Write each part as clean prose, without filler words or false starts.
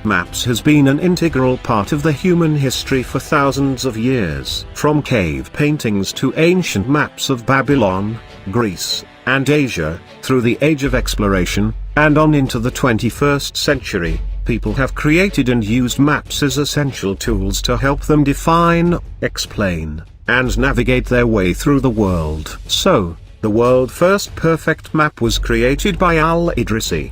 maps has been an integral part of the human history for thousands of years. From cave paintings to ancient maps of Babylon, Greece, and Asia, through the age of exploration, and on into the 21st century, people have created and used maps as essential tools to help them define, explain, and navigate their way through the world. So, the world's first perfect map was created by al-Idrisi.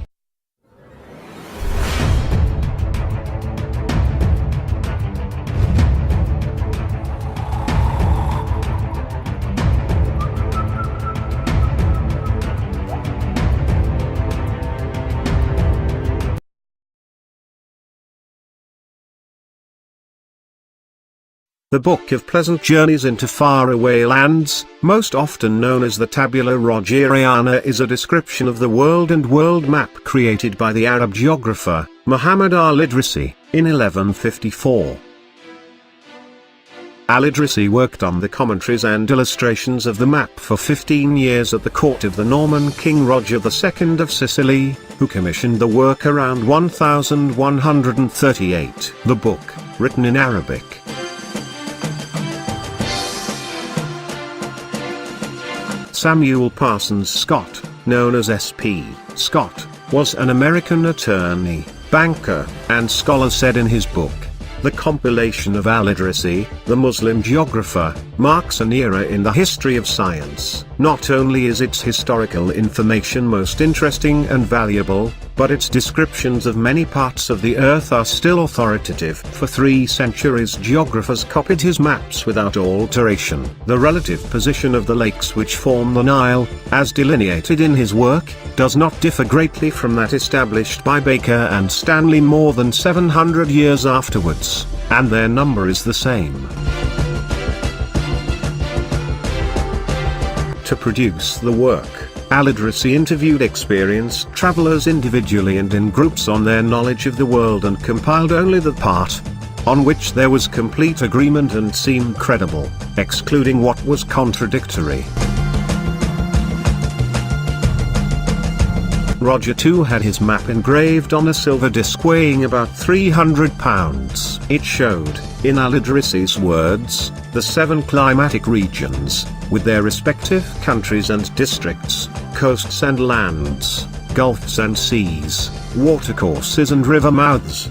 The Book of Pleasant Journeys into Faraway Lands, most often known as the Tabula Rogeriana, is a description of the world and world map created by the Arab geographer, Muhammad al-Idrisi, in 1154. Al-Idrisi worked on the commentaries and illustrations of the map for 15 years at the court of the Norman king Roger II of Sicily, who commissioned the work around 1138. The book, written in Arabic, Samuel Parsons Scott, known as S.P. Scott, was an American attorney, banker, and scholar, said in his book, "The compilation of al-Idrisi, the Muslim geographer, marks an era in the history of science. Not only is its historical information most interesting and valuable, but its descriptions of many parts of the earth are still authoritative. For 3 centuries geographers copied his maps without alteration. The relative position of the lakes which form the Nile, as delineated in his work, does not differ greatly from that established by Baker and Stanley more than 700 years afterwards, and their number is the same." To produce the work, al-Idrisi interviewed experienced travelers individually and in groups on their knowledge of the world and compiled only the part on which there was complete agreement and seemed credible, excluding what was contradictory. Roger too had his map engraved on a silver disc weighing about 300 pounds. It showed, in al-Idrisi's words, the 7 climatic regions, with their respective countries and districts, coasts and lands, gulfs and seas, watercourses and river mouths.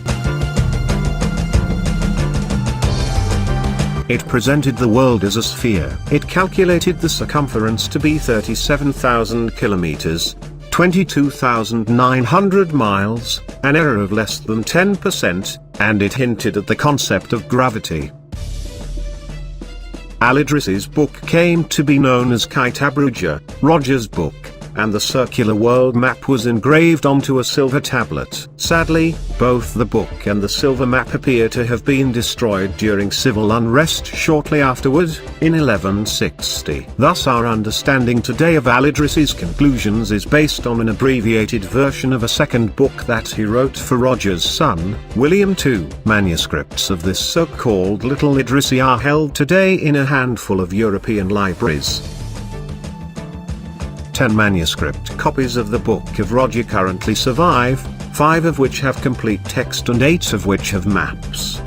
It presented the world as a sphere. It calculated the circumference to be 37,000 kilometers, 22,900 miles, an error of less than 10%, and it hinted at the concept of gravity. Al-Idrisi's book came to be known as Kitab Ruja, Roger's book, and the circular world map was engraved onto a silver tablet. Sadly, both the book and the silver map appear to have been destroyed during civil unrest shortly afterward, in 1160. Thus our understanding today of al-Idrisi's conclusions is based on an abbreviated version of a second book that he wrote for Roger's son, William II. Manuscripts of this so-called Little Idrisi are held today in a handful of European libraries. 10 manuscript copies of the Book of Roger currently survive, 5 of which have complete text and 8 of which have maps.